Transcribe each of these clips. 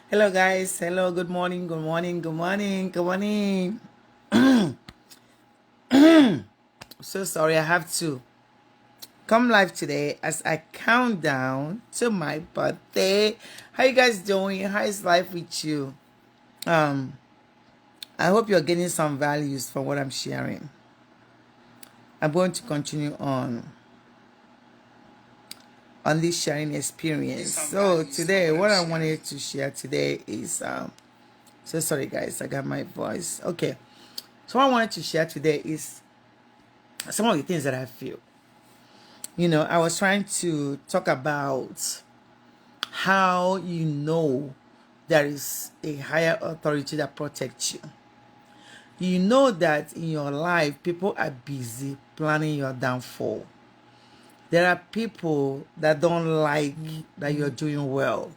Hello, guys. Hello. Good morning. Good morning. Good morning. Good morning. So sorry. I have to come live today as I count down to my birthday. How you guys doing? How is life with you? Um, I hope you're getting some values from what I'm sharing. I'm going to continue on this sharing experience. So today, what I wanted to share today is so sorry guys, I got my voice. Okay. So what I wanted to share today is some of the things that I feel. I was trying to talk about how there is a higher authority that protects you. You know that in your life, people are busy planning your downfall. There are people that don't like that you're doing well.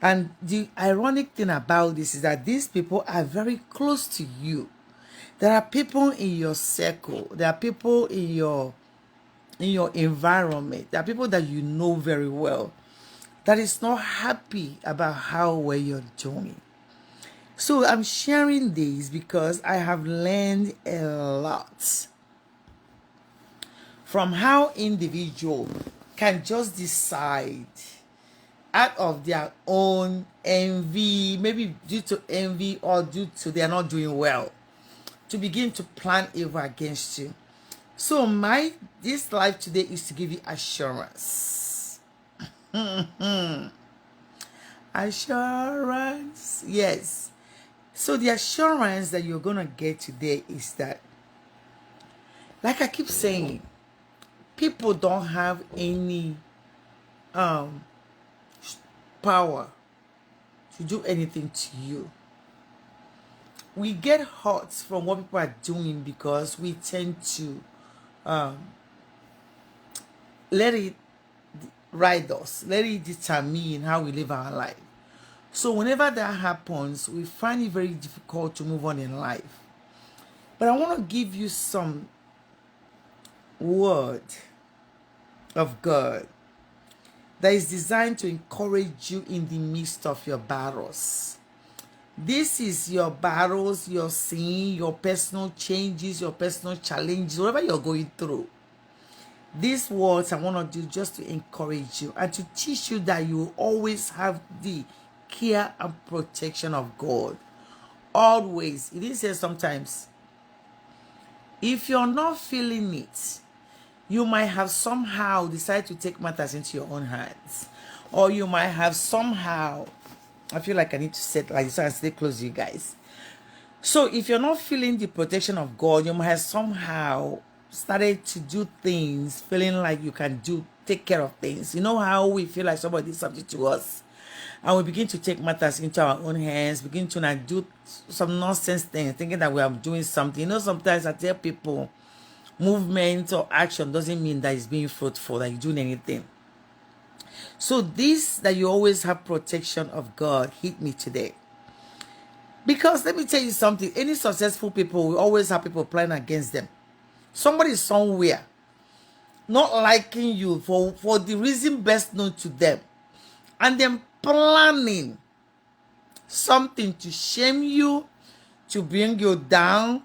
And the ironic thing about this is that these people are very close to you. There are people in your circle. There are people in your environment. There are people that you know very well that is not happy about how well you're doing. So I'm sharing this because I have learned a lot from how individuals can just decide out of their own envy, maybe due to envy or due to they're not doing well, to begin to plan evil against you. So this life today is to give you assurance. Assurance. Yes. So the assurance that you're going to get today is that, like I keep saying, people don't have any power to do anything to you. We get hurt from what people are doing because we tend to let it ride us, let it determine how we live our life. So whenever that happens, we find it very difficult to move on in life. But I want to give you some word of God that is designed to encourage you in the midst of your battles. This is your battles, your sin, your personal changes, your personal challenges, whatever you're going through. These words I want to do just to encourage you and to teach you that you will always have the care and protection of God. Always. It didn't say sometimes. If you're not feeling it, you might have somehow decided to take matters into your own hands. Or you might have somehow, I feel like I need to sit like this and stay close to you guys. So if you're not feeling the protection of God, you might have somehow started to do things feeling like you can take care of things. You know how we feel like somebody did something to us and we begin to take matters into our own hands, begin to not do some nonsense things, thinking that we are doing something. Sometimes I tell people movement or action doesn't mean that it's being fruitful, that you're doing anything. So this, that you always have protection of God, hit me today. Because let me tell you something, any successful people will always have people planning against them. Somebody somewhere not liking you for the reason best known to them, and then planning something to shame you, to bring you down,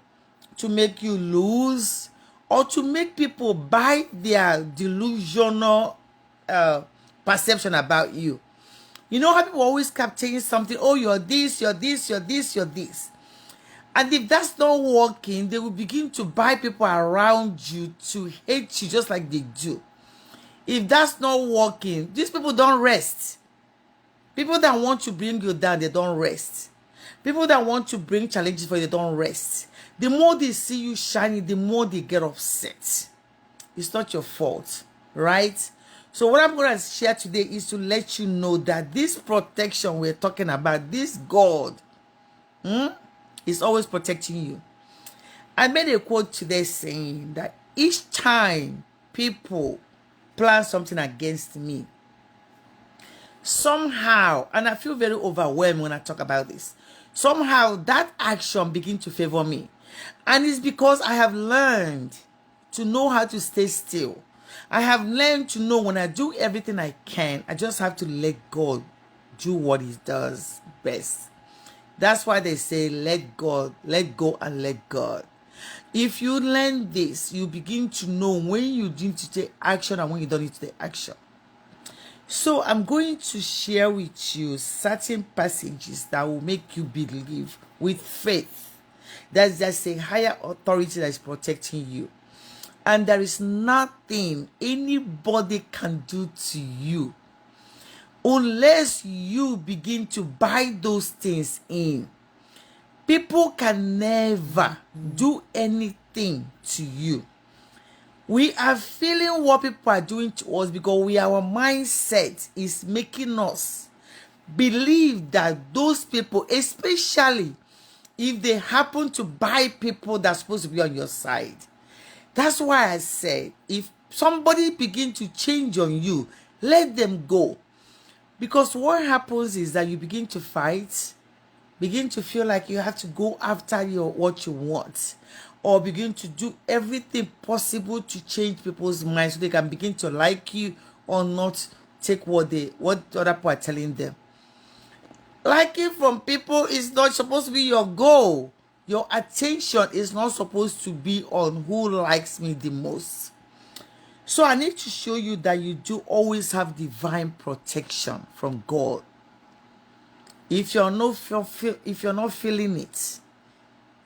to make you lose, or to make people buy their delusional perception about you. You know how people always kept saying something, oh, you're this, you're this, you're this, you're this. And if that's not working, they will begin to buy people around you to hate you just like they do. If that's not working, these people don't rest. People that want to bring you down, they don't rest. People that want to bring challenges for you, they don't rest. The more they see you shining, the more they get upset. It's not your fault, right? So what I'm going to share today is to let you know that this protection we're talking about, this God, is always protecting you. I made a quote today saying that each time people plan something against me, somehow, and I feel very overwhelmed when I talk about this, somehow that action begins to favor me. And it's because I have learned to know how to stay still. I have learned to know when I do everything I can, I just have to let God do what he does best. That's why they say, let God, let go and let God. If you learn this, you begin to know when you need to take action and when you don't need to take action. So I'm going to share with you certain passages that will make you believe with faith that there's a higher authority that is protecting you. And there is nothing anybody can do to you unless you begin to buy those things in. People can never do anything to you. We are feeling what people are doing to us because our mindset is making us believe that those people, especially if they happen to buy people that's supposed to be on your side. That's why I said, if somebody begin to change on you, let them go. Because what happens is that you begin to fight, begin to feel like you have to go after what you want, or begin to do everything possible to change people's minds so they can begin to like you or not take what other people are telling them. Liking from people is not supposed to be your goal. Your attention is not supposed to be on who likes me the most. So I need to show you that you do always have divine protection from God. If you're not feeling it,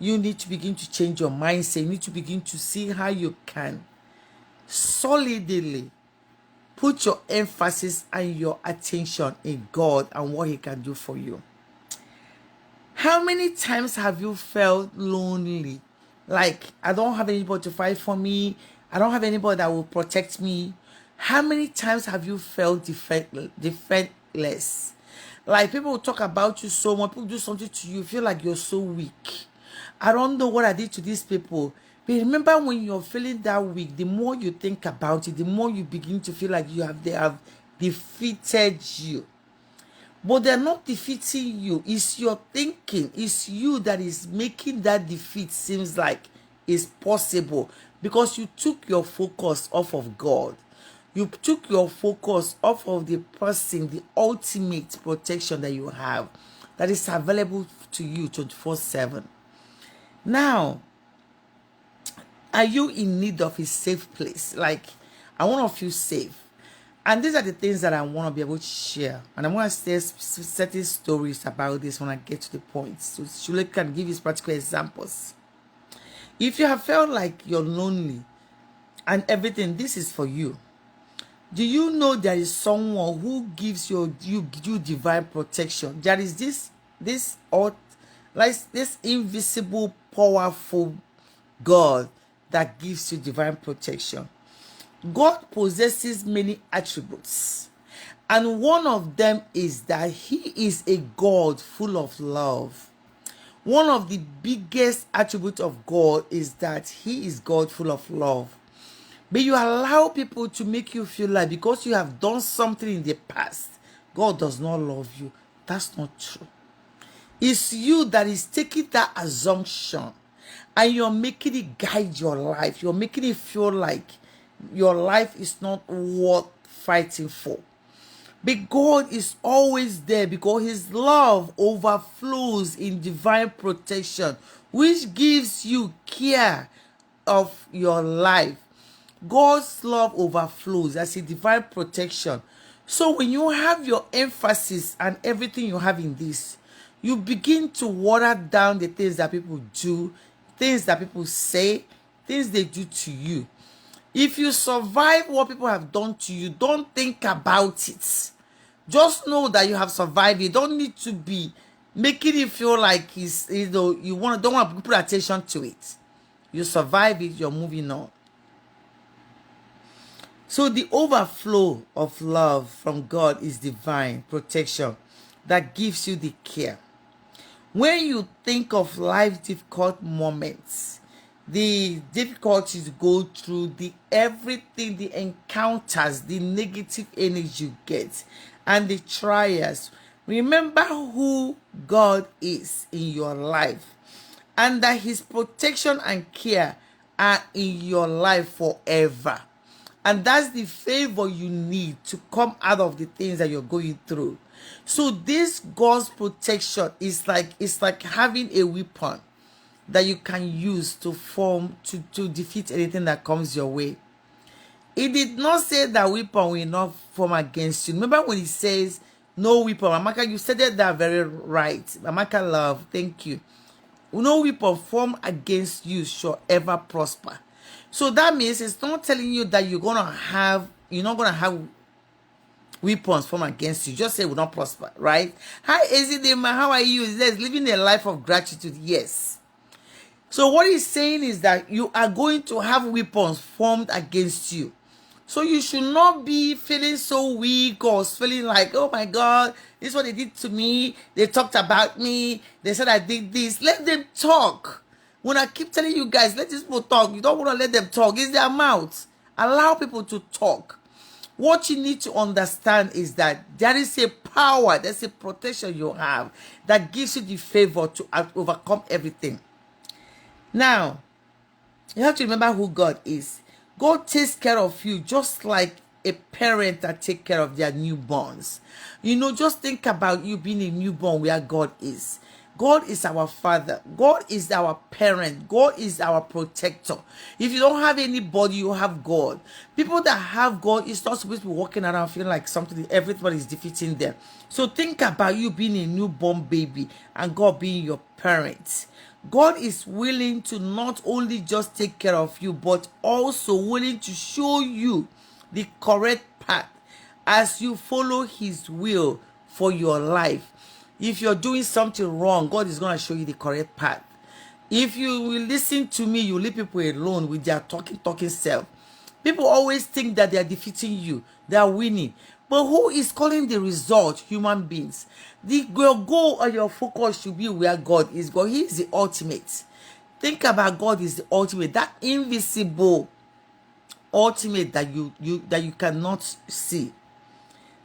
you need to begin to change your mindset. You need to begin to see how you can solidly put your emphasis and your attention in God and what he can do for you. How many times have you felt lonely? Like, I don't have anybody to fight for me. I don't have anybody that will protect me. How many times have you felt defenseless? Like, people will talk about you so much. People do something to you. You feel like you're so weak. I don't know what I did to these people. But remember, when you're feeling that weak, the more you think about it, the more you begin to feel like they have defeated you. But they're not defeating you. It's your thinking. It's you that is making that defeat seems like it's possible, because you took your focus off of God. You took your focus off of the person, the ultimate protection that you have, that is available to you 24/7. Now, are you in need of a safe place? Like, I want to feel safe. And these are the things that I want to be able to share. And I want to share certain stories about this when I get to the point. So Shule can give you practical examples. If you have felt like you're lonely and everything, this is for you. Do you know there is someone who gives you divine protection? There is this invisible, powerful God that gives you divine protection. God possesses many attributes, and one of them is that he is a God full of love. One of the biggest attributes of God is that he is God full of love. But you allow people to make you feel like because you have done something in the past, God does not love you. That's not true. It's you that is taking that assumption and you're making it guide your life. You're making it feel like your life is not worth fighting for. But God is always there because his love overflows in divine protection, which gives you care of your life. God's love overflows as a divine protection. So when you have your emphasis and everything you have in this, you begin to water down the things that people do, things that people say, things they do to you. If you survive what people have done to you, don't think about it. Just know that you have survived. You don't need to be making it feel like don't want to put attention to it. You survive it, you're moving on. So the overflow of love from God is divine protection that gives you the care. When you think of life's difficult moments, the difficulties you go through, everything, the encounters, the negative energy you get, and the trials, remember who God is in your life, and that his protection and care are in your life forever. And that's the favor you need to come out of the things that you're going through. So this God's protection is like, it's like having a weapon that you can use to to defeat anything that comes your way. He did not say that weapon will not form against you. Remember when he says no weapon? Amaka, you said that very right. Amaka, love, thank you. No weapon form against you shall ever prosper. So that means it's not telling you that you're not gonna have weapons form against you. Just say it will not prosper, right? Hi, Ezidema, how are you? Is living a life of gratitude? Yes. So what he's saying is that you are going to have weapons formed against you. So you should not be feeling so weak or feeling like, oh my God, this is what they did to me. They talked about me. They said I did this. Let them talk. When I keep telling you guys, let these people talk. You don't want to let them talk. It's their mouths. Allow people to talk. What you need to understand is that there is a power, there's a protection you have that gives you the favor to overcome everything. Now, you have to remember who God is. God takes care of you just like a parent that takes care of their newborns. Just think about you being a newborn where God is. God is our Father. God is our parent. God is our protector. If you don't have anybody, you have God. People that have God is not supposed to be walking around feeling like something, everybody is defeating them. So think about you being a newborn baby and God being your parent. God is willing to not only just take care of you, but also willing to show you the correct path as you follow his will for your life. If you're doing something wrong, God is going to show you the correct path. If you will listen to me, you leave people alone with their talking self. People always think that they are defeating you. They are winning. But who is calling the result? Human beings. Your goal or your focus should be where God is. God, he is the ultimate. Think about God is the ultimate. That invisible ultimate that you cannot see.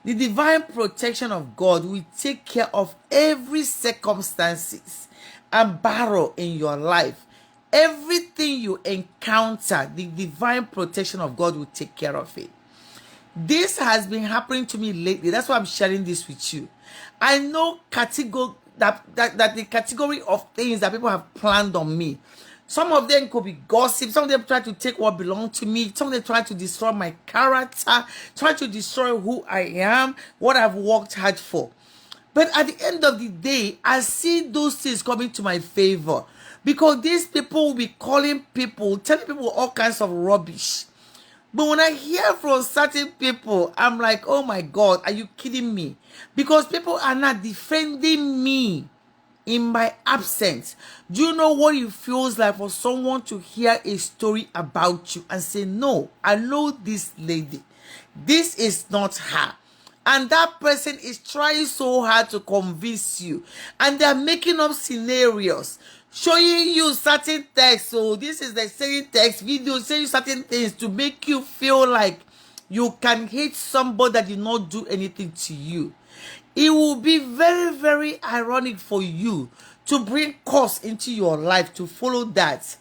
The divine protection of God will take care of every circumstances and battle in your life. Everything you encounter, the divine protection of God will take care of it. This has been happening to me lately. That's why I'm sharing this with you. I know that the category of things that people have planned on me. Some of them could be gossip. Some of them try to take what belongs to me. Some of them try to destroy my character, try to destroy who I am, what I've worked hard for. But at the end of the day, I see those things coming to my favor. Because these people will be calling people, telling people all kinds of rubbish. But when I hear from certain people, I'm like, oh my God, are you kidding me? Because people are not defending me in my absence. Do you know what it feels like for someone to hear a story about you and say, no, I know this lady. This is not her. And that person is trying so hard to convince you. And they're making up scenarios, showing you certain text. So this is the same text video, saying certain things to make you feel like you can hate somebody that did not do anything to you. It will be very, very ironic for you to bring curse into your life to follow that.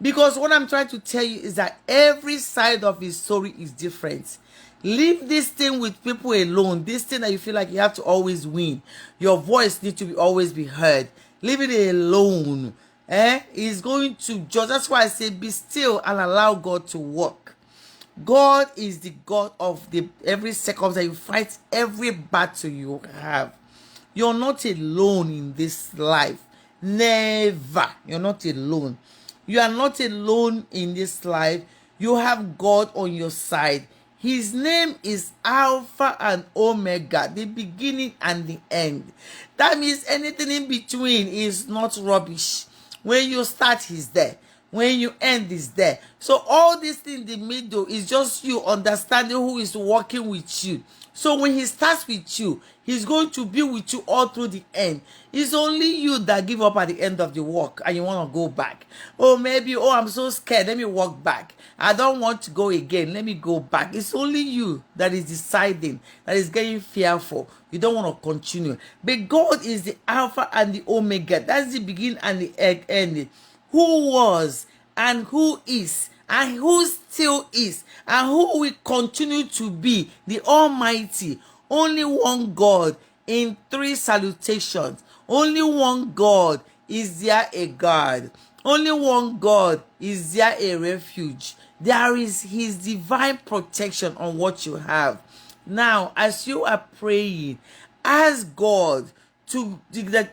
Because what I'm trying to tell you is that every side of his story is different. Leave this thing with people alone. This thing that you feel like you have to always win. Your voice needs to always be heard. Leave it alone. He's going to judge. That's why I say be still and allow God to work. God is the God of every circumstance. You fight every battle you have. You're not alone in this life. Never. You're not alone. You are not alone in this life. You have God on your side. His name is Alpha and Omega, the beginning and the end. That means anything in between is not rubbish. When you start, he's there. When you end, is there. So all this in the middle is just you understanding who is working with you. So when he starts with you, he's going to be with you all through the end. It's only you that give up at the end of the walk and you want to go back. Or maybe, oh, I'm so scared. Let me walk back. I don't want to go again. Let me go back. It's only you that is deciding, that is getting fearful. You don't want to continue. But God is the Alpha and the Omega. That's the beginning and the end. Who was and who is and who still is and who will continue to be the Almighty. Only one God in three salutations. Only one God is there a God. Only one God is there a refuge. There is his divine protection on what you have. Now, as you are praying, ask God to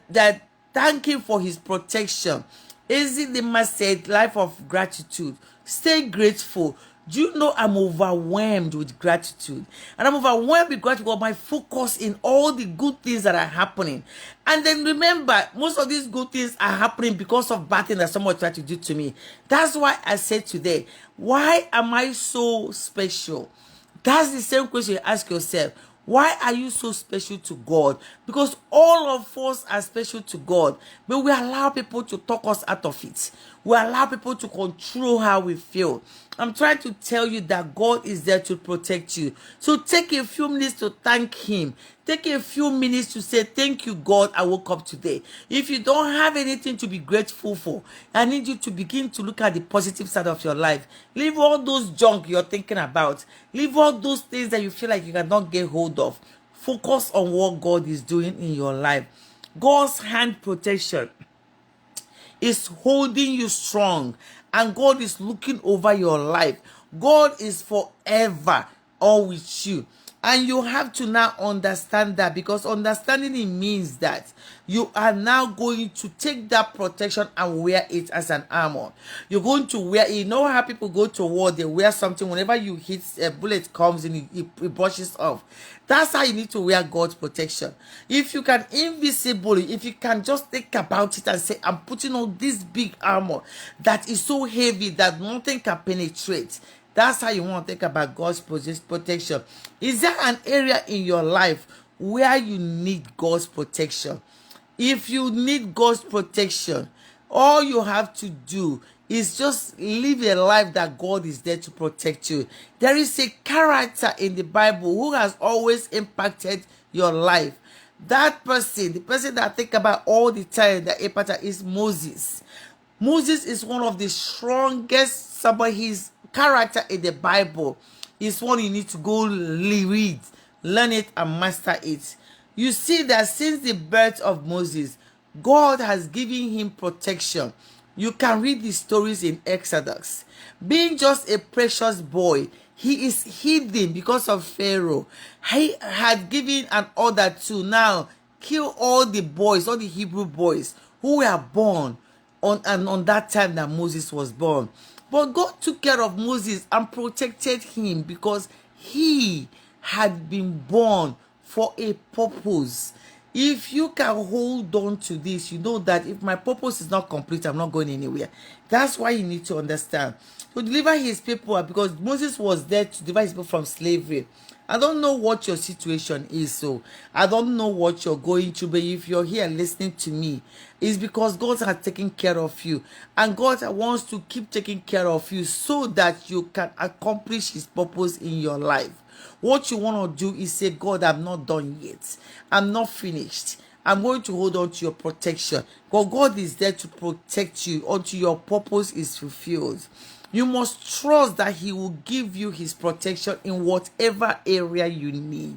that thank him for his protection. Is it the message life of gratitude? Stay grateful. Do you know I'm overwhelmed with gratitude? And I'm overwhelmed with gratitude because my focus in all the good things that are happening. And then remember, most of these good things are happening because of bad things that someone tried to do to me. That's why I said today, why am I so special? That's the same question you ask yourself. Why are you so special to God? Because all of us are special to God, but we allow people to talk us out of it. We allow people to control how we feel. I'm trying to tell you that God is there to protect you. So take a few minutes to thank him. Take a few minutes to say, thank you, God, I woke up today. If you don't have anything to be grateful for, I need you to begin to look at the positive side of your life. Leave all those junk you're thinking about. Leave all those things that you feel like you cannot get hold of. Focus on what God is doing in your life. God's hand protection is holding you strong, and God is looking over your life. God is forever all with you. And you have to now understand that, because understanding it means that you are now going to take that protection and wear it as an armor. You're going to wear it. You know how people go to war, they wear something. Whenever you hit, a bullet comes in, it brushes off. That's how you need to wear God's protection. If you can invisibly, if you can just think about it and say, I'm putting on this big armor that is so heavy that nothing can penetrate. That's how you want to think about God's protection. Is there an area in your life where you need God's protection? If you need God's protection, all you have to do is just live a life that God is there to protect you. There is a character in the Bible who has always impacted your life. That person, the person that I think about all the time that impacted, is Moses. Moses is one of the strongest, his character in the Bible is one you need to go read, learn it, and master it. You see that since the birth of Moses, God has given him protection. You can read the stories in Exodus. Being just a precious boy, he is hidden because of Pharaoh. He had given an order to now kill all the boys, all the Hebrew boys who were born on that time that Moses was born. But God took care of Moses and protected him because he had been born for a purpose. If you can hold on to this, you know that if my purpose is not complete, I'm not going anywhere. That's why you need to understand. To deliver his people, because Moses was there to deliver his people from slavery. I don't know what your situation is, so I don't know what you're going through, but if you're here listening to me, it's because God has taken care of you, and God wants to keep taking care of you so that you can accomplish his purpose in your life. What you want to do is say, God, I'm not done yet. I'm not finished. I'm going to hold on to your protection. But God is there to protect you until your purpose is fulfilled. You must trust that he will give you his protection in whatever area you need.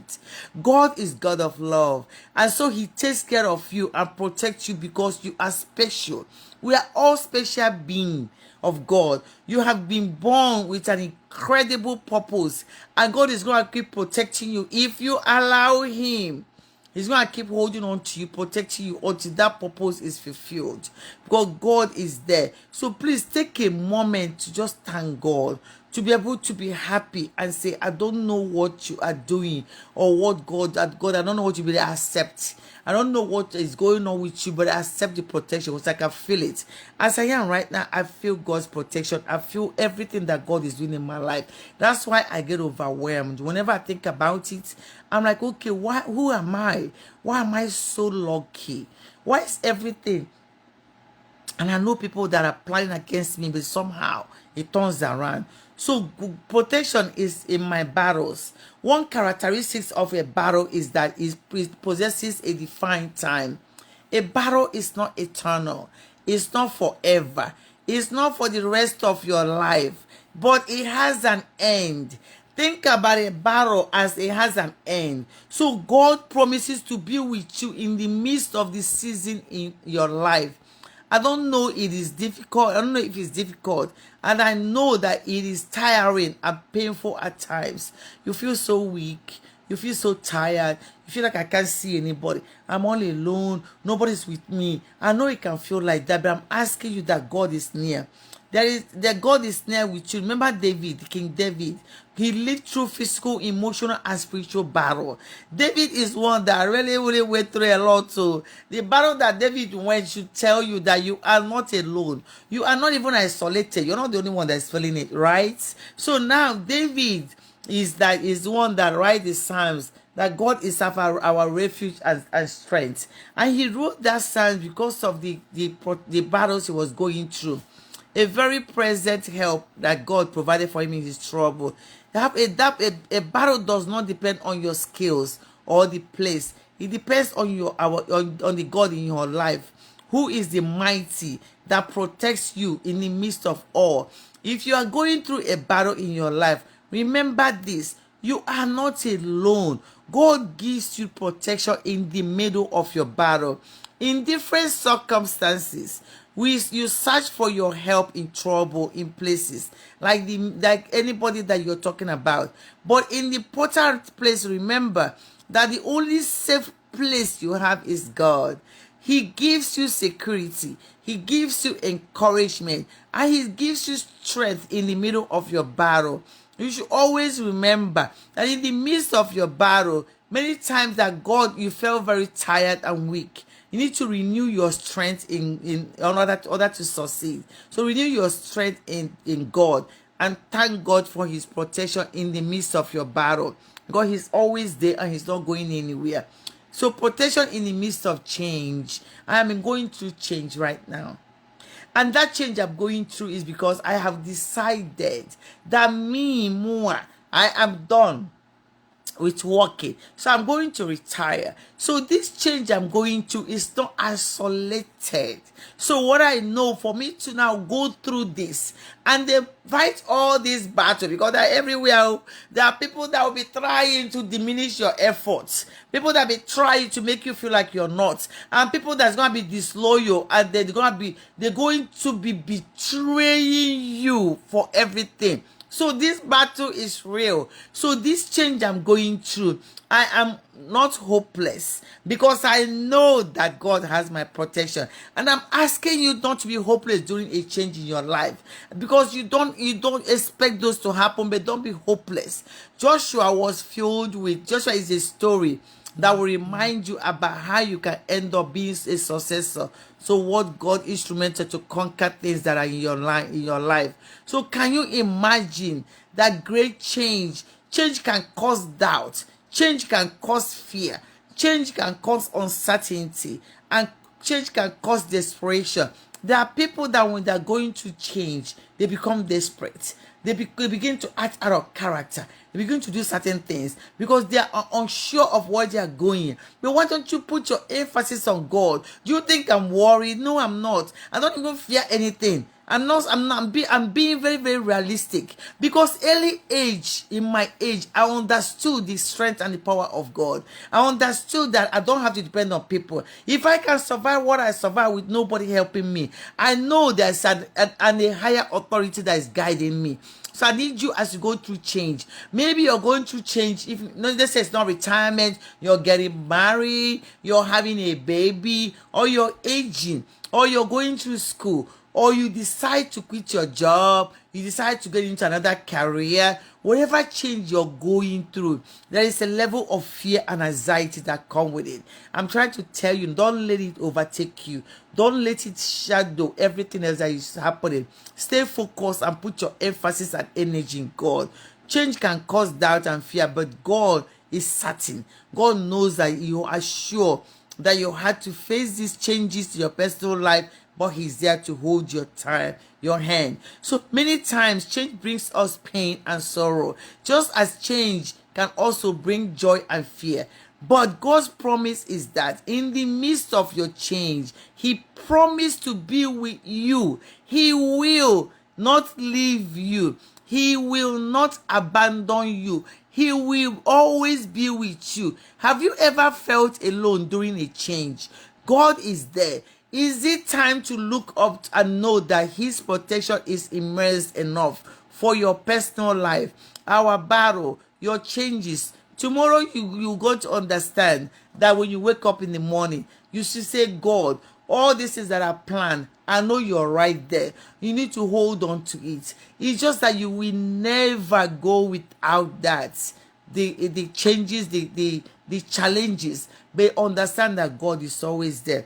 God is God of love, and so he takes care of you and protects you because you are special. We are all special beings of God. You have been born with an incredible purpose, and God is going to keep protecting you if you allow him. He's going to keep holding on to you, protecting you until that purpose is fulfilled. Because God is there. So please take a moment to just thank God. To be able to be happy and say, I don't know what you are doing or what God, I don't know what you really accept. I don't know what is going on with you, but I accept the protection because I can feel it. As I am right now, I feel God's protection. I feel everything that God is doing in my life. That's why I get overwhelmed. Whenever I think about it, I'm like, okay, who am I? Why am I so lucky? Why is everything? And I know people that are planning against me, but somehow it turns around. So protection is in my battles. One characteristic of a battle is that it possesses a defined time. A battle is not eternal. It's not forever. It's not for the rest of your life, but it has an end. Think about a battle as it has an end. So God promises to be with you in the midst of the season in your life. I don't know it is difficult. I don't know if it's difficult. And I know that it is tiring and painful at times. You feel so weak. You feel so tired. You feel like I can't see anybody. I'm all alone. Nobody's with me. I know it can feel like that, but I'm asking you that God is near. That God is near with you. Remember David, King David. He lived through physical, emotional, and spiritual battle. David is one that really went through a lot. So the battle that David went should tell you that you are not alone. You are not even isolated. You're not the only one that's feeling it, right? So now David is the one that writes the Psalms, that God is our refuge and strength. And he wrote that Psalm because of the battles he was going through. A very present help that God provided for him in his trouble. A battle does not depend on your skills or the place. It depends on on the God in your life, who is the mighty that protects you in the midst of all. If you are going through a battle in your life, remember this: you are not alone. God gives you protection in the middle of your battle. In different circumstances, you search for your help in trouble in places like anybody that you're talking about. But in the important place, remember that the only safe place you have is God. He gives you security. He gives you encouragement, and he gives you strength in the middle of your battle. You should always remember that in the midst of your battle, many times that you felt very tired and weak. You need to renew your strength in order to succeed. So renew your strength in God and thank God for his protection in the midst of your battle. God is always there and he's not going anywhere. So protection in the midst of change. I am going through change right now. And that change I'm going through is because I have decided that I am done with working. So I'm going to retire. So this change I'm going to is not isolated. So what I know, for me to now go through this and they fight all this battle, because they're everywhere. There are people that will be trying to diminish your efforts, people that will be trying to make you feel like you're not, and people that's going to be disloyal, and they're going to be betraying you for everything. So this battle is real. So this change I'm going through, I am not hopeless because I know that God has my protection. And I'm asking you not to be hopeless during a change in your life, because you don't expect those to happen, but don't be hopeless. Joshua is a story that will remind you about how you can end up being a successor. So what God instrumented to conquer things that are in your life. So can you imagine that great change? Change can cause doubt. Change can cause fear. Change can cause uncertainty. And change can cause desperation. There are people that when they're going to change, they become desperate. They begin to act out of character. They begin to do certain things because they are unsure of where they are going. But why don't you put your emphasis on God? Do you think I'm worried? No, I'm not. I don't even fear anything. I'm being very, very realistic, because in my age, I understood the strength and the power of God. I understood that I don't have to depend on people. If I can survive what I survive with nobody helping me, I know there's a higher authority that is guiding me. So I need you, as you go through change. Maybe you're going through change. Let's say it's not retirement, you're getting married, you're having a baby, or you're aging, or you're going through school, or you decide to quit your job, you decide to get into another career. Whatever change you're going through, there is a level of fear and anxiety that come with it. I'm trying to tell you, don't let it overtake you. Don't let it shadow everything else that is happening. Stay focused and put your emphasis and energy in God. Change can cause doubt and fear, but God is certain. God knows that you are sure that you had to face these changes to your personal life, but he's there to hold your hand. So many times change brings us pain and sorrow, just as change can also bring joy and fear. But God's promise is that in the midst of your change, he promised to be with you. He will not leave you. He will not abandon you. He will always be with you. Have you ever felt alone during a change? God is there. Is it time to look up and know that his protection is immersed enough for your personal life? Our battle, your changes. Tomorrow you got to understand that when you wake up in the morning, you should say, God, all these things that are planned, I know you're right there. You need to hold on to it. It's just that you will never go without that. The changes, the challenges, but understand that God is always there.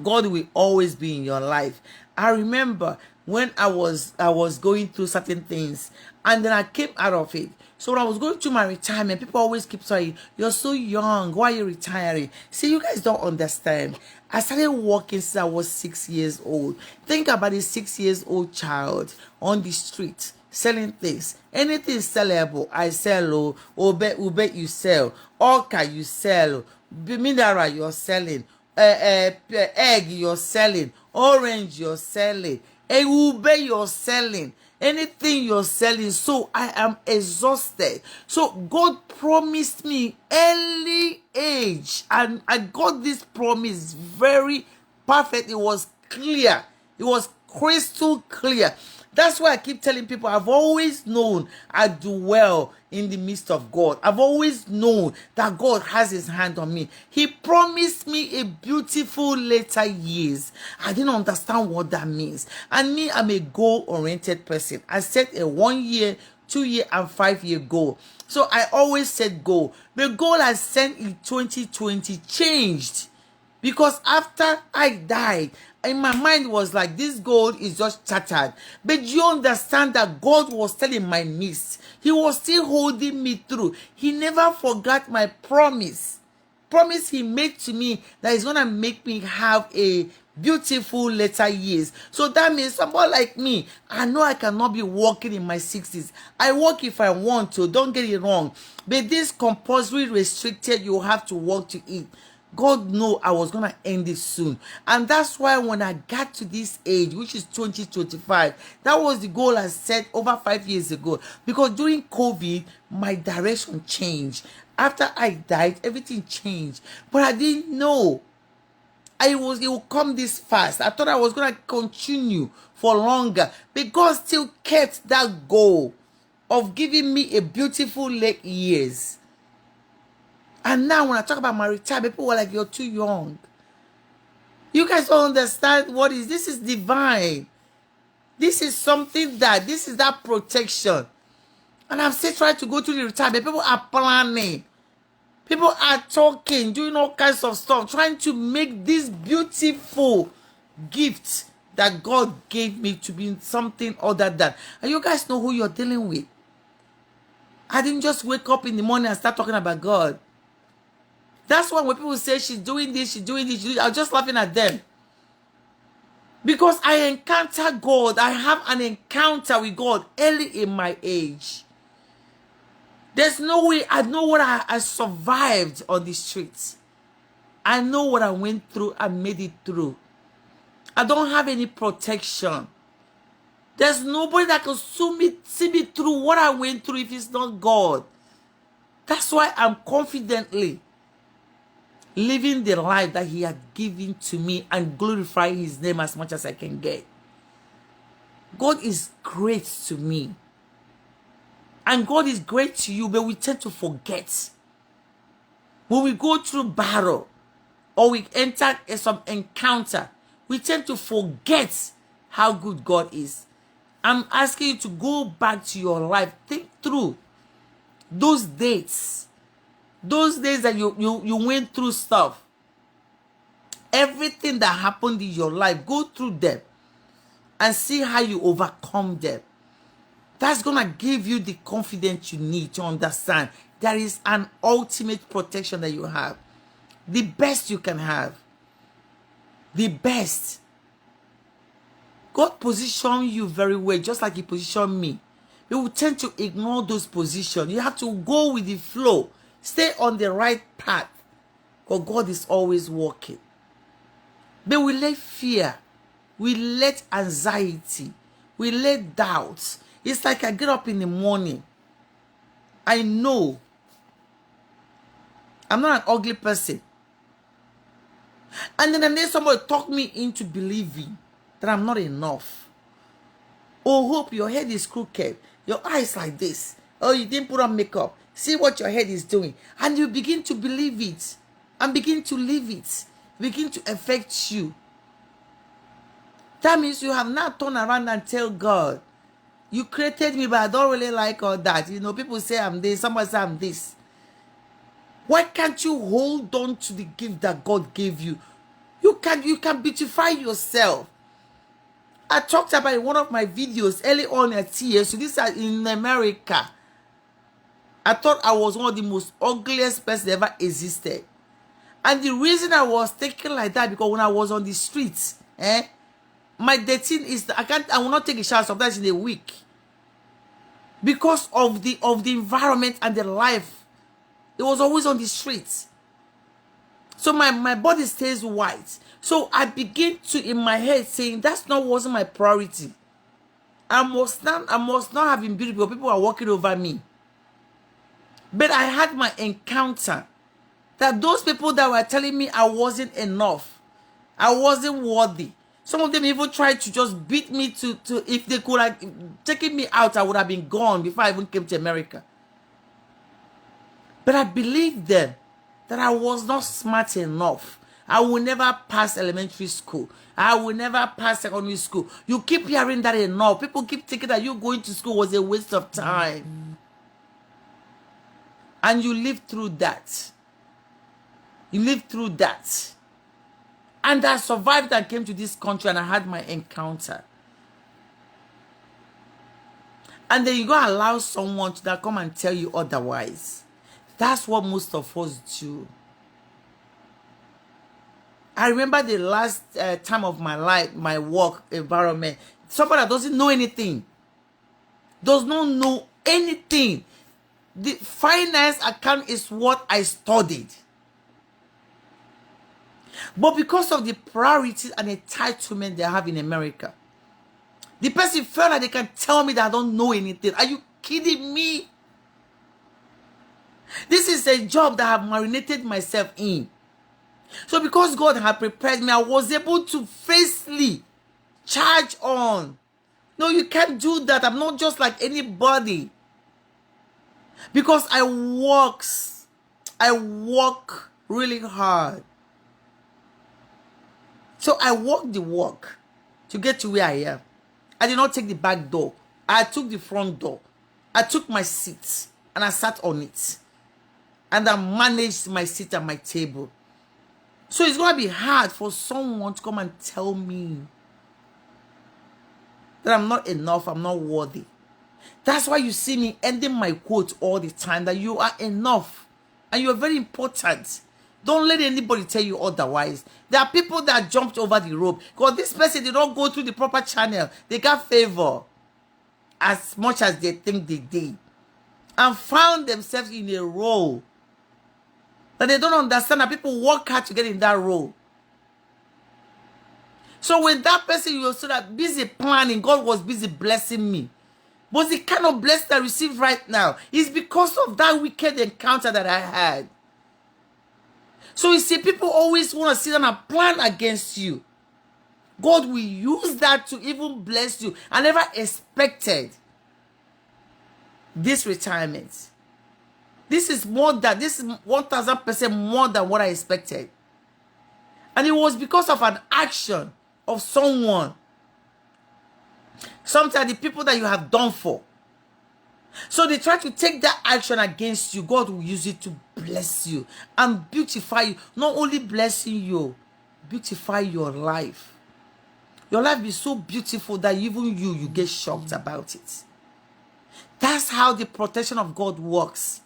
God will always be in your life. I remember when I was going through certain things, and then I came out of it. So when I was going through my retirement, people always keep saying, you're so young, why are you retiring? See, you guys don't understand. I started working since I was 6 years old. Think about a 6 years old child on the street selling things. Anything sellable, I sell. Ube you sell. Orca you sell. Mineral you're selling. Egg you're selling. Orange you're selling. Ube you're selling. Anything you're selling. So I am exhausted. So God promised me early age, and I got this promise very perfect. It was clear. It was crystal clear. That's why I keep telling people, I've always known I do well in the midst of God. I've always known that God has his hand on me. He promised me a beautiful later years. I didn't understand what that means. And me, I'm a goal-oriented person. I set a 1 year, 2 year, and 5 year goal. So I always set goal. The goal I set in 2020 changed. Because after I died, in my mind was like, this goal is just shattered. But you understand that God was still in my midst. He was still holding me through. He never forgot my promise. Promise he made to me that he's going to make me have a beautiful later years. So that means someone like me, I know I cannot be working in my 60s. I work if I want to, don't get it wrong. But this compulsory restricted, you have to work to eat. God knew I was going to end it soon. And that's why when I got to this age, which is 2025, that was the goal I set over 5 years ago. Because during COVID, my direction changed. After I died, everything changed. But I didn't know it will come this fast. I thought I was going to continue for longer. But God still kept that goal of giving me a beautiful late years. And now when I talk about my retirement, people were like, you're too young. You guys don't understand what is this. Is divine. This is something this is that protection. And I'm still trying to go to the retirement. People are planning. People are talking, doing all kinds of stuff, trying to make this beautiful gift that God gave me to be something other than. And you guys know who you're dealing with. I didn't just wake up in the morning and start talking about God. That's why when people say she's doing this, I'm just laughing at them. Because I encounter God. I have an encounter with God early in my age. There's no way. I know what I survived on the streets. I know what I went through and made it through. I don't have any protection. There's nobody that can see me through what I went through if it's not God. That's why I'm confidently living the life that he had given to me and glorify his name as much as I can get. God is great to me. And God is great to you, but we tend to forget. When we go through battle or we enter some encounter, we tend to forget how good God is. I'm asking you to go back to your life. Think through those dates. Those days that you went through stuff. Everything that happened in your life, go through them and see how you overcome them. That's going to give you the confidence you need to understand there is an ultimate protection that you have. The best you can have. The best. God positioned you very well, just like he positioned me. You will tend to ignore those positions. You have to go with the flow. Stay on the right path. But God is always working. But we let fear, we let anxiety, we let doubts. It's like I get up in the morning. I know I'm not an ugly person. And then somebody talk me into believing that I'm not enough. Oh, hope your head is crooked. Your eyes like this. Oh, you didn't put on makeup. See what your head is doing. And you begin to believe it. And begin to live it. Begin to affect you. That means you have now turned around and tell God, you created me, but I don't really like all that. You know, people say I'm this, somebody say I'm this. Why can't you hold on to the gift that God gave you? You can beautify yourself. I talked about in one of my videos early on at years. So this is in America. I thought I was one of the most ugliest person ever existed. And the reason I was taken like that, because when I was on the streets, my dating is I will not take a shower sometimes in a week. Because of the environment and the life. It was always on the streets. So my body stays white. So I begin to, in my head, saying, wasn't my priority. I must not have been beautiful. People are walking over me. But I had my encounter that those people that were telling me I wasn't enough, I wasn't worthy. Some of them even tried to just beat me to if they could have taken me out, I would have been gone before I even came to America. But I believed them that I was not smart enough. I will never pass elementary school. I will never pass secondary school. You keep hearing that enough. People keep thinking that you going to school was a waste of time. And you lived through that. You lived through that. And I survived and came to this country and I had my encounter. And then you go allow someone to come and tell you otherwise. That's what most of us do. I remember the last time of my life, my work environment. Somebody that doesn't know anything. Does not know anything. The finance account is what I studied. But because of the priorities and entitlement they have in America, the person felt like they can tell me that I don't know anything. Are you kidding me? This is a job that I've marinated myself in. So because God had prepared me, I was able to fiercely charge on. No, you can't do that. I'm not just like anybody. Because I work really hard. So I walked the walk to get to where I am. I did not take the back door. I took the front door. I took my seat and I sat on it. And I managed my seat at my table. So it's going to be hard for someone to come and tell me that I'm not enough, I'm not worthy. That's why you see me ending my quote all the time, that you are enough and you are very important. Don't let anybody tell you otherwise. There are people that jumped over the rope because this person did not go through the proper channel. They got favor as much as they think they did and found themselves in a role that they don't understand that people work hard to get in that role. So when that person, you saw that busy planning, God was busy blessing me. But the kind of blessing I received right now is because of that wicked encounter that I had. So you see, people always want to sit down and plan against you. God will use that to even bless you. I never expected this retirement. This is 1000% more than what I expected. And it was because of an action of someone. Sometimes the people that you have done for. So they try to take that action against you. God will use it to bless you and beautify you. Not only blessing you, beautify your life. Your life is so beautiful that even you get shocked about it. That's how the protection of God works.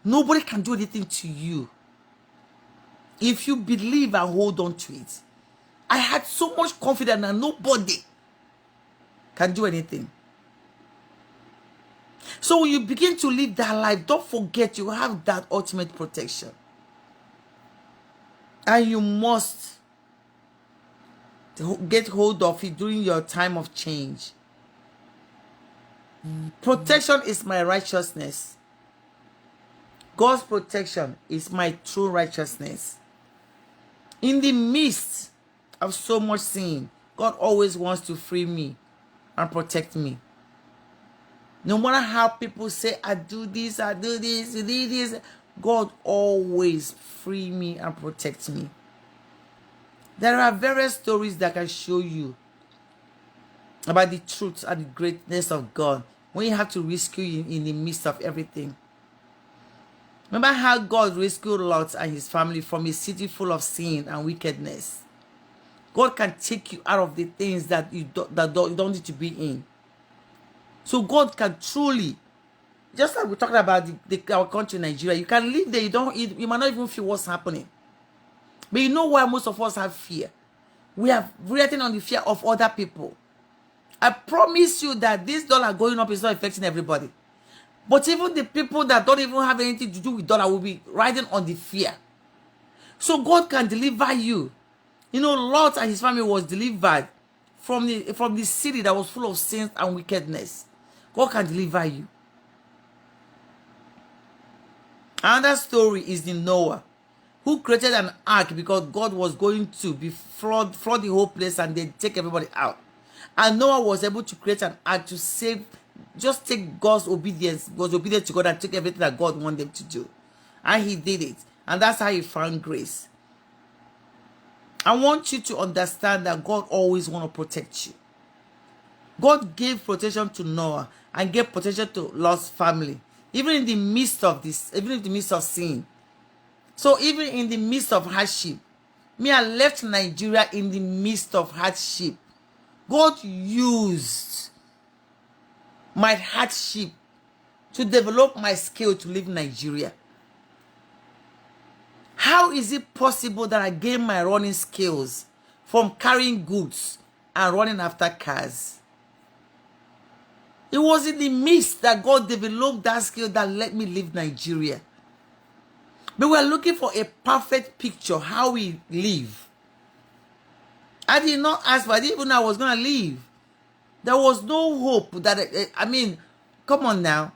Nobody can do anything to you if you believe and hold on to it. I had so much confidence that nobody can do anything. So when you begin to live that life, don't forget you have that ultimate protection. And you must get hold of it during your time of change. Protection is my righteousness. God's protection is my true righteousness. In the midst of so much sin, God always wants to free me and protect me. No matter how people say, I do this, I do this, God always free me and protect me. There are various stories that I can show you about the truth and the greatness of God when He had to rescue you in the midst of everything. Remember how God rescued Lot and his family from a city full of sin and wickedness. God can take you out of the things that you don't need to be in. So God can truly, just like we're talking about our country, Nigeria, you can live there, you might not even feel what's happening. But you know why most of us have fear? We have written on the fear of other people. I promise you that this dollar going up is not affecting everybody. But even the people that don't even have anything to do with dollar will be riding on the fear. So God can deliver you. You know, Lot and his family was delivered from the city that was full of sins and wickedness. God can deliver you. Another story is the Noah, who created an ark because God was going to be flood the whole place and then take everybody out. And Noah was able to create an ark to save, just take God's obedience, was obedient to God and took everything that God wanted them to do. And he did it. And that's how he found grace. I want you to understand that God always wants to protect you. God gave protection to Noah and gave protection to Lot's family, even in the midst of this, even in the midst of sin. So even in the midst of hardship, I left Nigeria in the midst of hardship. God used my hardship to develop my skill to live in Nigeria. How is it possible that I gained my running skills from carrying goods and running after cars? It was in the midst that God developed that skill that let me leave Nigeria. But we are looking for a perfect picture how we live. I did not ask for, I didn't even know I was going to leave. There was no hope that, come on now.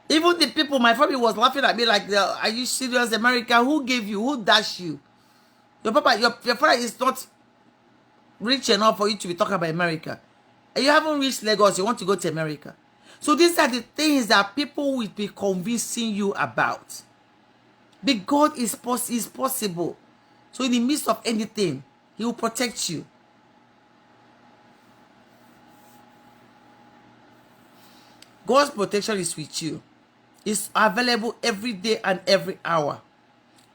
Even the people, my family was laughing at me like, are you serious, America? Who gave you? Who dashed you? Your papa, your father is not rich enough for you to be talking about America. And you haven't reached Lagos, you want to go to America. So these are the things that people will be convincing you about. But God is possible. So in the midst of anything, He will protect you. God's protection is with you. It's available every day and every hour.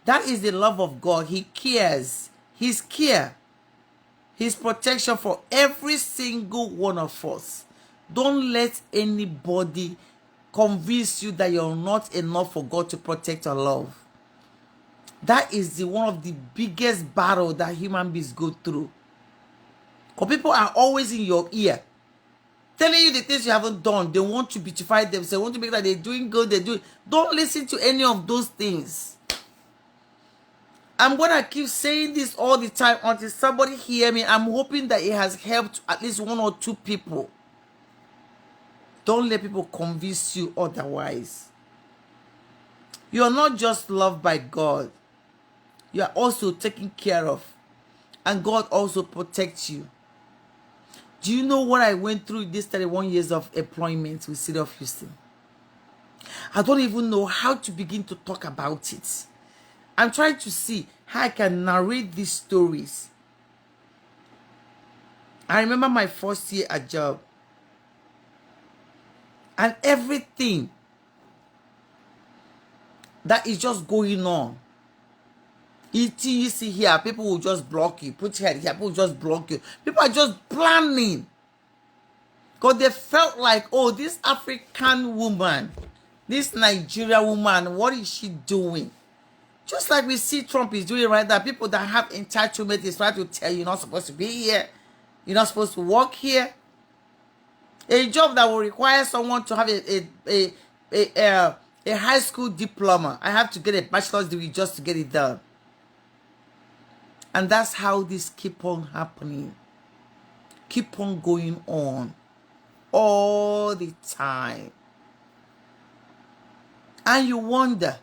That is the love of God. He cares. His care. His protection for every single one of us. Don't let anybody convince you that you're not enough for God to protect or love. That is one of the biggest battles that human beings go through. Because people are always in your ear, telling you the things you haven't done. They want to beautify themselves. They want to make that they're doing good. They're doing. Don't listen to any of those things. I'm going to keep saying this all the time until somebody hear me. I'm hoping that it has helped at least one or two people. Don't let people convince you otherwise. You're not just loved by God. You are also taken care of. And God also protects you. Do you know what I went through this 31 years of employment with City of Houston? I don't even know how to begin to talk about it. I'm trying to see how I can narrate these stories. I remember my first year at job. And everything that is just going on. You see here, people will just block you. Put your head here, people will just block you. People are just planning. Because they felt like, oh, this African woman, this Nigerian woman, what is she doing? Just like we see Trump is doing right now. People that have entitlement is trying to tell you you're not supposed to be here. You're not supposed to work here. A job that will require someone to have a high school diploma. I have to get a bachelor's degree just to get it done. And that's how this keep on happening. Keep on going on. all the time. And you wonder,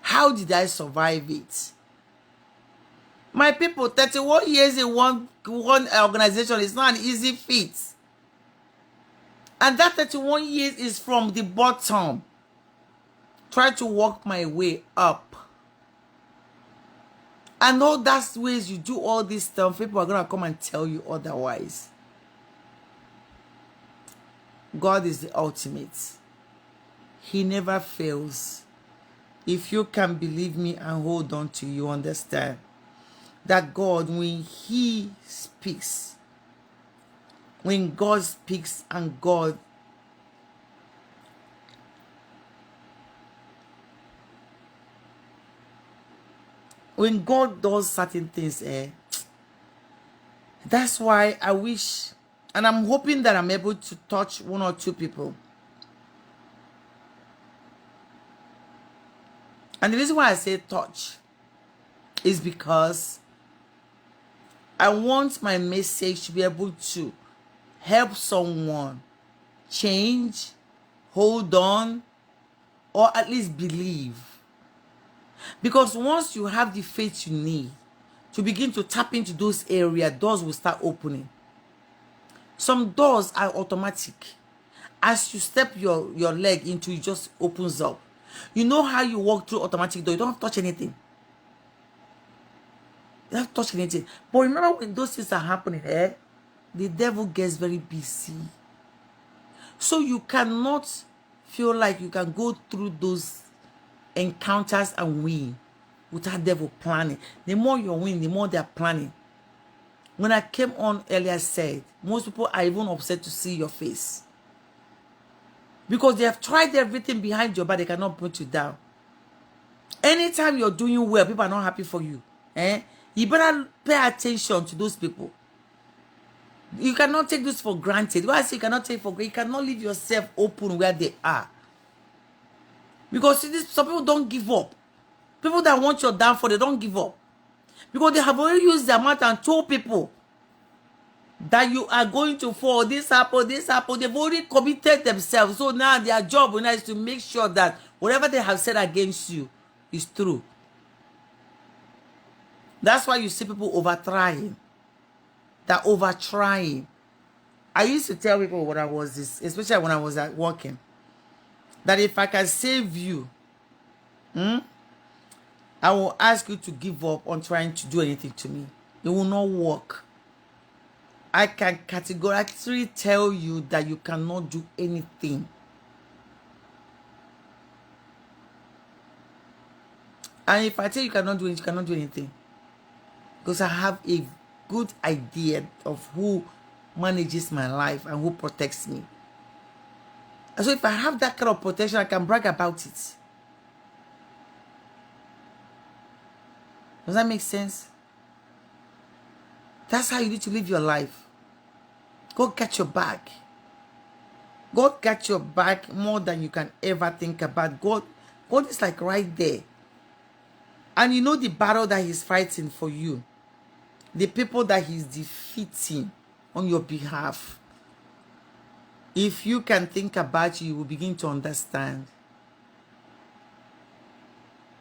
how did I survive it? My people, 31 years in one organization is not an easy feat. And that 31 years is from the bottom. Try to work my way up. I know that's ways you do all this stuff. People are going to come and tell you otherwise. God is the ultimate. He never fails. If you can believe me and hold on to you, understand that God, when he speaks, when God speaks and God when God does certain things, that's why I wish, and I'm hoping that I'm able to touch one or two people. And the reason why I say touch is because I want my message to be able to help someone change, hold on, or at least believe. Because once you have the faith you need to begin to tap into those areas, doors will start opening. Some doors are automatic. As you step your leg into it, just opens up. You know how you walk through automatic door, you don't have to touch anything. You don't have to touch anything. But remember, when those things are happening, the devil gets very busy. So you cannot feel like you can go through those encounters and win without devil planning. The more you win, the more they are planning. When I came on earlier, I said most people are even upset to see your face because they have tried everything behind your back. They cannot put you down. Anytime you're doing well, people are not happy for you. You better pay attention to those people. You cannot take this for granted. Why I say you cannot take for granted? You cannot leave yourself open where they are. Because see, some people don't give up. People that want your downfall, they don't give up. Because they have already used their mouth and told people that you are going to fall. This happened, this happened. They've already committed themselves. So now their job now is to make sure that whatever they have said against you is true. That's why you see people over-trying. They're over-trying. I used to tell people when I was this, especially when I was working, that if I can save you, I will ask you to give up on trying to do anything to me. It will not work. I can categorically tell you that you cannot do anything. And if I tell you cannot do it, you cannot do anything. Because I have a good idea of who manages my life and who protects me. And so if I have that kind of protection, I can brag about it. Does that make sense? That's how you need to live your life. God got your back. God got your back more than you can ever think about. God is like right there. And you know the battle that he's fighting for you. The people that he's defeating on your behalf. If you can think about it, you will begin to understand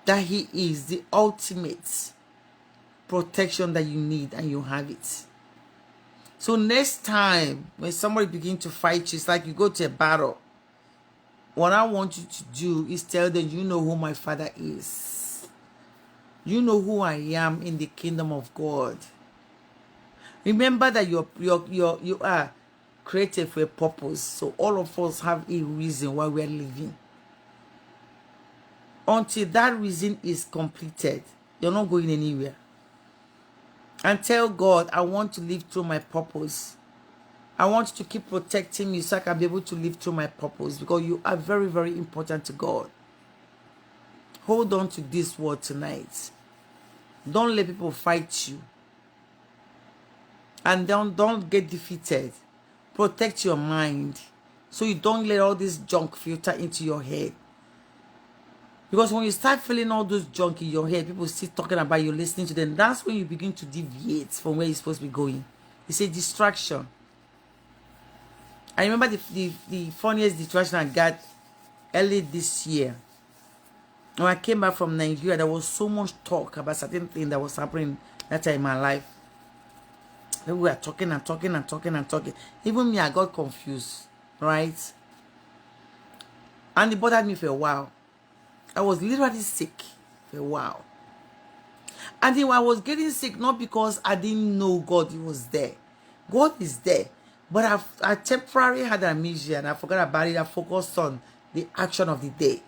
that he is the ultimate protection that you need, and you have it. So next time when somebody begins to fight you, it's like you go to a battle. What I want you to do is tell them, you know who my Father is. You know who I am in the kingdom of God. Remember that you are created for a purpose. So all of us have a reason why we are living. Until that reason is completed, you're not going anywhere. And tell God, I want to live through my purpose. I want you to keep protecting me so I can be able to live through my purpose, because you are very, very important to God. Hold on to this word tonight. Don't let people fight you. And don't get defeated. Protect your mind so you don't let all this junk filter into your head. Because when you start feeling all those junk in your head, people still talking about you, listening to them, that's when you begin to deviate from where you're supposed to be going. It's a distraction. I remember the funniest situation I got early this year. When I came back from Nigeria, there was so much talk about certain things that was happening that time in my life. We were talking and talking and talking and talking. Even me, I got confused, right? And it bothered me for a while. I was literally sick for a while. And then I was getting sick, not because I didn't know God was there. God is there. But I temporarily had amnesia and I forgot about it. I focused on the action of the day.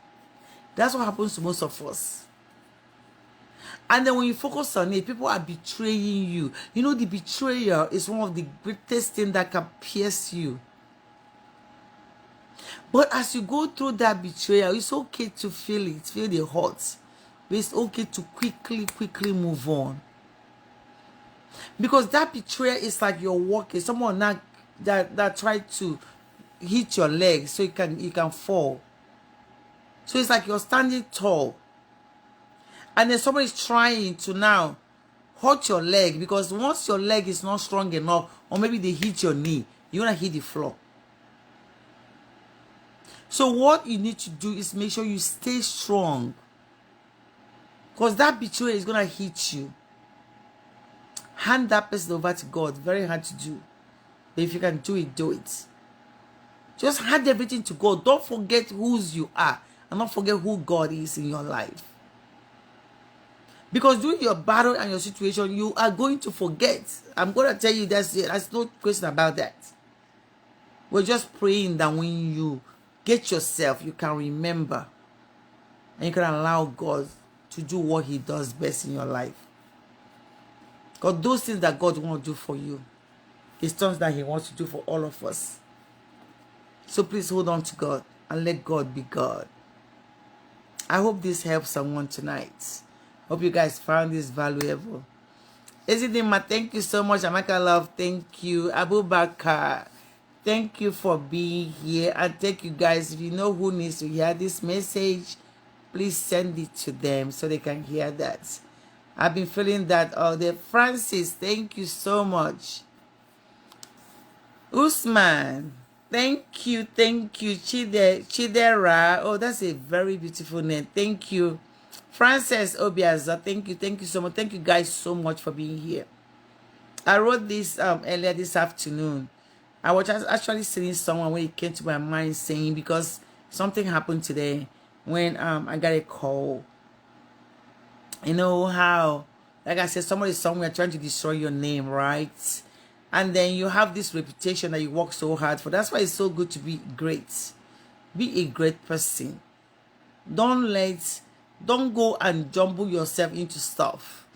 That's what happens to most of us. And then when you focus on it, people are betraying you. You know, the betrayal is one of the greatest things that can pierce you. But as you go through that betrayal, it's okay to feel it, feel the hurt. But it's okay to quickly move on. Because that betrayal is like you're walking. Someone that tried to hit your leg so you can fall. So it's like you're standing tall. And then somebody's trying to now hurt your leg, because once your leg is not strong enough, or maybe they hit your knee, you're going to hit the floor. So what you need to do is make sure you stay strong, because that betrayal is going to hit you. Hand that person over to God. Very hard to do. But if you can do it, do it. Just hand everything to God. Don't forget whose you are, and don't forget who God is in your life. Because during your battle and your situation, you are going to forget. I'm going to tell you that's it. There's no question about that. We're just praying that when you get yourself, you can remember. And you can allow God to do what he does best in your life. Because those things that God wants to do for you is things that he wants to do for all of us. So please hold on to God and let God be God. I hope this helps someone tonight. Hope you guys found this valuable. Ezidima, thank you so much. Amaka Love, thank you. Abu Bakar, thank you for being here. And thank you guys. If you know who needs to hear this message, please send it to them so they can hear that. I've been feeling that all day. Francis, thank you so much. Usman, thank you. Chidera, oh, that's a very beautiful name. Thank you. Frances Obiaza, thank you so much. Thank you guys so much for being here. I wrote this earlier this afternoon. I was just actually seeing someone when it came to my mind, saying, because something happened today when I got a call. You know how, like I said, somebody somewhere trying to destroy your name, right? And then you have this reputation that you work so hard for. That's why it's so good to be great. Be a great person. Don't go and jumble yourself into stuff.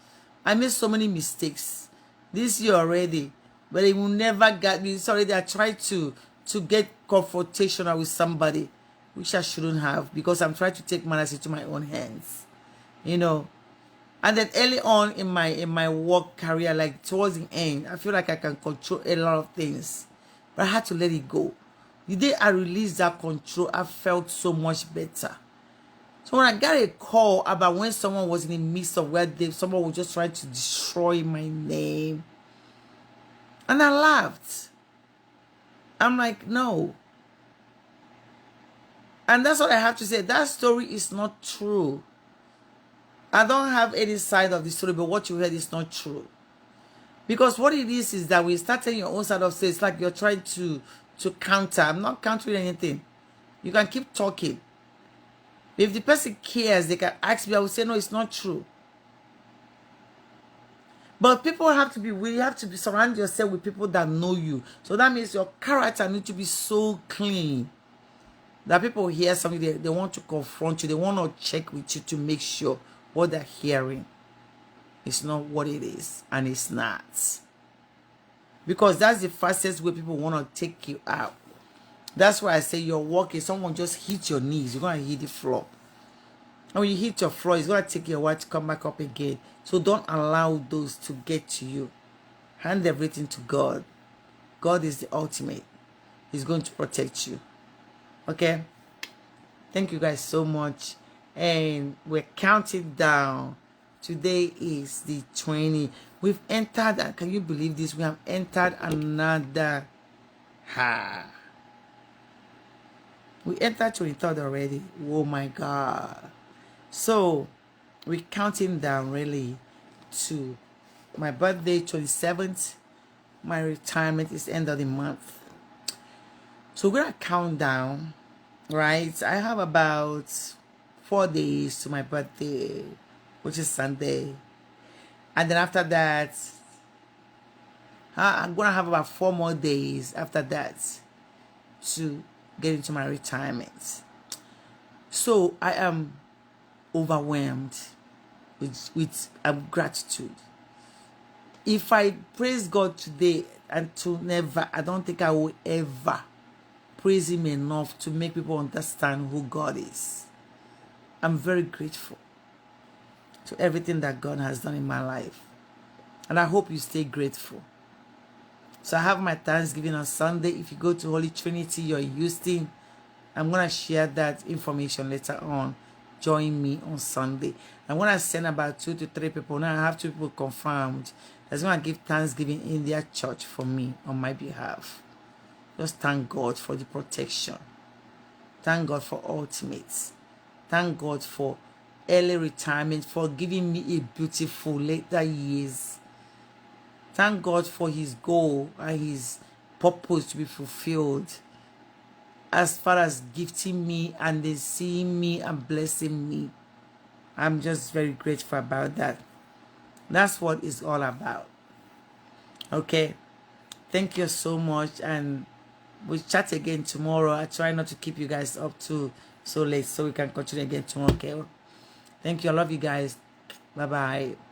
I made so many mistakes this year already, but it will never get me. Sorry, I tried to get confrontational with somebody, which I shouldn't have, because I'm trying to take matters into my own hands, you know. And then early on in my work career, like towards the end, I feel like I can control a lot of things, but I had to let it go. The day I released that control, I felt so much better. So when I got a call about when someone was in the midst of where someone was just trying to destroy my name, and I laughed. I'm like, no. And that's what I have to say. That story is not true. I don't have any side of the story, but what you heard is not true. Because what it is that we start telling your own side of story. It's like you're trying to counter. I'm not countering anything. You can keep talking. If the person cares, they can ask me. I will say, no, it's not true. But people have to be, we have to be surround yourself with people that know you. So that means your character needs to be so clean that people hear something, they want to confront you. They want to check with you to make sure what they're hearing is not what it is, and it's not. Because that's the fastest way people want to take you out. That's why I say you're walking, someone just hit your knees, you're going to hit the floor. And when you hit your floor, it's going to take you a while to come back up again. So don't allow those to get to you. Hand everything to God. God is the ultimate. He's going to protect you. Okay? Thank you guys so much. And we're counting down. Today is the 20th. We've entered, can you believe this? We have entered another We entered 23rd already. Oh my God. So we're counting down really to my birthday, 27th. My retirement is end of the month. So we're gonna count down, right? I have about 4 days to my birthday, which is Sunday. And then after that, I'm gonna have about 4 more days after that to get into my retirement. So I am overwhelmed with gratitude. If I praise God today and to never, I don't think I will ever praise him enough to make people understand who God is. I'm very grateful to everything that God has done in my life. And I hope you stay grateful. So I have my Thanksgiving on Sunday. If you go to Holy Trinity, you're in Houston, I'm going to share that information later on. Join me on Sunday. I'm going to send about 2 to 3 people. Now I have 2 people confirmed. That's going to give Thanksgiving in their church for me on my behalf. Just thank God for the protection. Thank God for ultimates. Thank God for early retirement, for giving me a beautiful later years. Thank God for his goal and his purpose to be fulfilled as far as gifting me and then seeing me and blessing me. I'm just very grateful about that. That's what it's all about. Okay. Thank you so much, and we'll chat again tomorrow. I try not to keep you guys up to so late so we can continue again tomorrow. Okay. Thank you. I love you guys. Bye-bye.